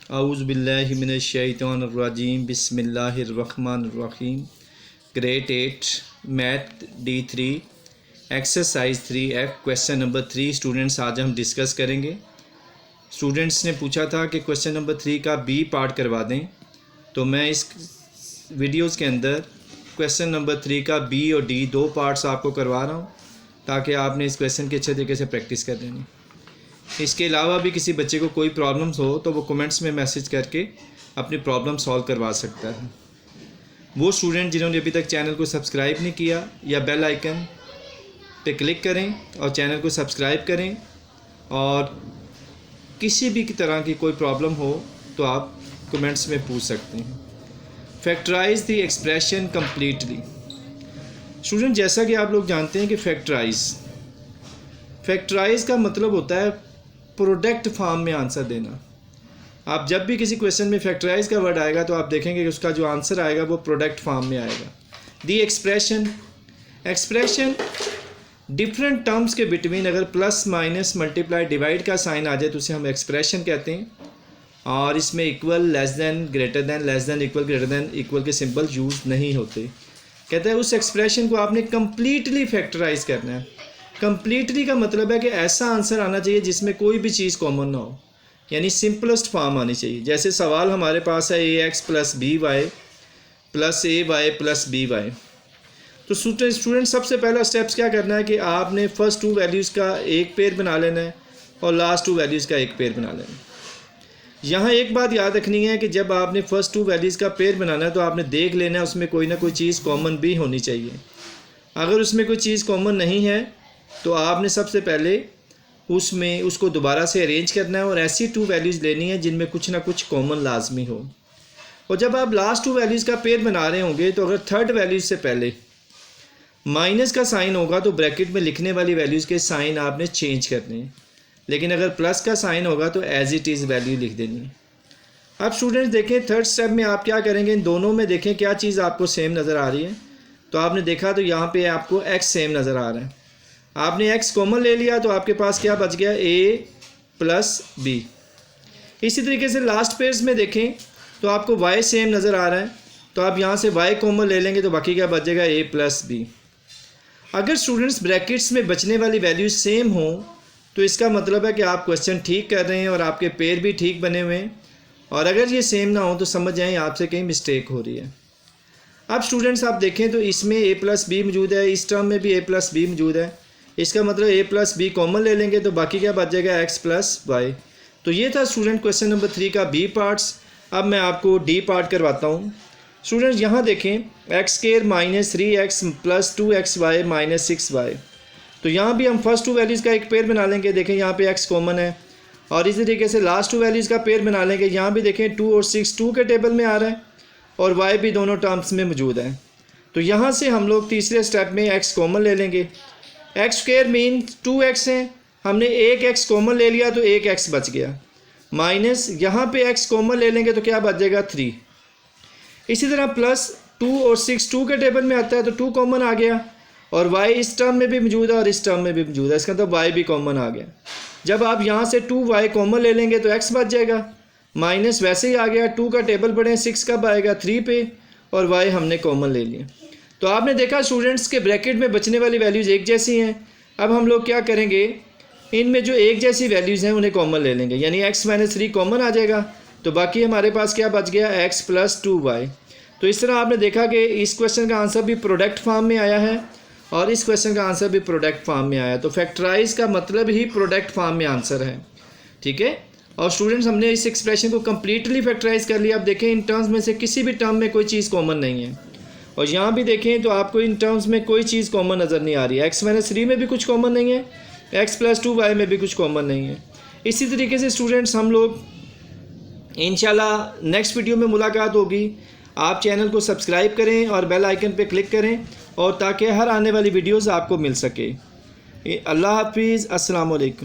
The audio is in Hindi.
औज़ु बिल्लाहि मिनश शैतानिर रजीम बिस्मिल्लाहिर्रहमानिर्रहीम। Grade 8 math D3 exercise 3F question number 3 students आज हम डिस्कस करेंगे। स्टूडेंट्स ने पूछा था कि क्वेश्चन नंबर 3 का बी पार्ट करवा दें, तो मैं इस वीडियोस के अंदर क्वेश्चन नंबर 3 का बी और डी दो पार्ट्स आपको करवा रहा हूँ ताकि आपने इस क्वेश्चन की अच्छे तरीके से प्रैक्टिस कर लेनी। इसके अलावा भी किसी बच्चे को कोई प्रॉब्लम्स हो तो वो कमेंट्स में मैसेज करके अपनी प्रॉब्लम सॉल्व करवा सकता है। वो स्टूडेंट जिन्होंने अभी तक चैनल को सब्सक्राइब नहीं किया या बेल आइकन पे क्लिक करें और चैनल को सब्सक्राइब करें, और किसी भी तरह की कोई प्रॉब्लम हो तो आप कमेंट्स में पूछ सकते हैं। Factorise the expression completely. Student जैसा कि आप लोग जानते हैं कि फैक्टराइज का मतलब होता है प्रोडक्ट फॉर्म में आंसर देना। आप जब भी किसी क्वेश्चन में फैक्टराइज का वर्ड आएगा तो आप देखेंगे कि उसका जो आंसर आएगा वो प्रोडक्ट फॉर्म में आएगा। दी एक्सप्रेशन डिफरेंट टर्म्स के बिटवीन अगर प्लस माइनस मल्टीप्लाई डिवाइड का साइन आ जाए तो उसे हम एक्सप्रेशन कहते हैं, और इसमें equal, less than, greater than, less than, equal, greater than, equal के सिंबल यूज़ नहीं होते। कहते हैं उस एक्सप्रेशन को आपने कम्प्लीटली फैक्टराइज करना है। कम्प्लीटली का मतलब है कि ऐसा आंसर आना चाहिए जिसमें कोई भी चीज़ कॉमन ना हो, यानी सिंपलेस्ट फॉर्म आनी चाहिए। जैसे सवाल हमारे पास है ax + by + ay + by। तो स्टूडेंट सबसे पहला स्टेप्स क्या करना है कि आपने फर्स्ट टू वैल्यूज़ का एक पेयर बना लेना है और लास्ट टू वैल्यूज़ का एक पेयर बना लेना है। यहाँ एक बात याद रखनी है कि जब आपने फर्स्ट टू वैल्यूज़ का पेयर बनाना है तो आपने देख लेना है उसमें कोई ना कोई चीज़ कॉमन भी होनी चाहिए। अगर उसमें कोई चीज़ कॉमन नहीं है तो आपने सबसे पहले उसको दोबारा से अरेंज करना है और ऐसी टू वैल्यूज़ लेनी है जिनमें कुछ ना कुछ कॉमन लाजमी हो। और जब आप लास्ट टू वैल्यूज़ का पेयर बना रहे होंगे तो अगर थर्ड वैल्यूज़ से पहले माइनस का साइन होगा तो ब्रैकेट में लिखने वाली वैल्यूज़ के साइन आपने चेंज करने हैं, लेकिन अगर प्लस का साइन होगा तो एज इट इज़ वैल्यू लिख देनी है। अब स्टूडेंट्स देखें थर्ड स्टेप में आप क्या करेंगे, इन दोनों में देखें क्या चीज़ आपको सेम नज़र आ रही है। तो आपने देखा तो यहाँ पे आपको x सेम नज़र आ रहा है, आपने x कॉमन ले लिया तो आपके पास क्या बच गया, a + b। इसी तरीके से लास्ट पेयर्स में देखें तो आपको y सेम नज़र आ रहा है, तो आप यहाँ से y कॉमन ले लेंगे तो बाकी क्या बचेगा, a + b। अगर स्टूडेंट्स ब्रैकेट्स में बचने वाली वैल्यूज सेम हो तो इसका मतलब है कि आप क्वेश्चन ठीक कर रहे हैं और आपके पेयर भी ठीक बने हुए हैं, और अगर ये सेम ना हो तो समझ जाएं आपसे कहीं मिस्टेक हो रही है। अब स्टूडेंट्स आप देखें तो इसमें a + b मौजूद है, इस टर्म में भी a + b मौजूद है। इसका मतलब a + b कॉमन ले लेंगे तो बाकी क्या बच जाएगा, x + y। तो ये था स्टूडेंट क्वेश्चन नंबर 3 का b पार्ट्स। अब मैं आपको d पार्ट करवाता हूँ। स्टूडेंट्स यहाँ देखें x² - 3x + 2xy - 6y। तो यहाँ भी हम फर्स्ट टू वैल्यूज़ का एक पेयर बना लेंगे। देखें यहाँ पे x कॉमन है, और इसी तरीके से लास्ट टू वैल्यूज़ का पेयर बना लेंगे। यहाँ भी देखें 2 और 6 2 के टेबल में आ रहा है और y भी दोनों टर्म्स में मौजूद है। तो यहाँ से हम लोग तीसरे स्टेप में x कॉमन ले लेंगे। x² मीन 2x है, हमने एक x कॉमन ले लिया तो एक x बच गया, माइनस यहाँ पे x कॉमन ले लेंगे तो क्या बच जाएगा, 3। इसी तरह प्लस 2 और 6 2 के टेबल में आता है तो 2 कॉमन आ गया, और y इस टर्म में भी मौजूद है और इस टर्म में भी मौजूद है, इसका मतलब y भी कॉमन आ गया। जब आप यहाँ से 2y कॉमन ले लेंगे तो x बच जाएगा, माइनस वैसे ही आ गया, 2 का टेबल पढ़ें 6 कब आएगा, 3 पे, और y हमने कॉमन ले लिया। तो आपने देखा स्टूडेंट्स के ब्रैकेट में बचने वाली वैल्यूज़ एक जैसी हैं। अब हम लोग क्या करेंगे, इनमें जो एक जैसी वैल्यूज़ हैं उन्हें कॉमन ले लेंगे, यानी x - 3 कॉमन आ जाएगा, तो बाकी हमारे पास क्या बच गया, x + 2y। तो इस तरह आपने देखा कि इस क्वेश्चन का आंसर भी प्रोडक्ट फॉर्म में आया है और इस क्वेश्चन का आंसर भी प्रोडक्ट फॉर्म में आया। तो फैक्टराइज का मतलब ही प्रोडक्ट फॉर्म में आंसर है, ठीक है। और स्टूडेंट्स हमने इस एक्सप्रेशन को कम्प्लीटली फैक्टराइज कर लिया। अब देखें इन टर्म्स में से किसी भी टर्म में कोई चीज़ कॉमन नहीं है, और यहाँ भी देखें तो आपको इन टर्म्स में कोई चीज़ कॉमन नज़र नहीं आ रही है। x - 3 में भी कुछ कॉमन नहीं है, x + 2y में भी कुछ कॉमन नहीं है। इसी तरीके से स्टूडेंट्स हम लोग इंशाल्लाह नेक्स्ट वीडियो में मुलाकात होगी। आप चैनल को सब्सक्राइब करें और बेल आइकन पे क्लिक करें, और ताकि हर आने वाली वीडियोज़ आपको मिल सके। अल्लाह हाफिज़, अस्सलाम वालेकुम।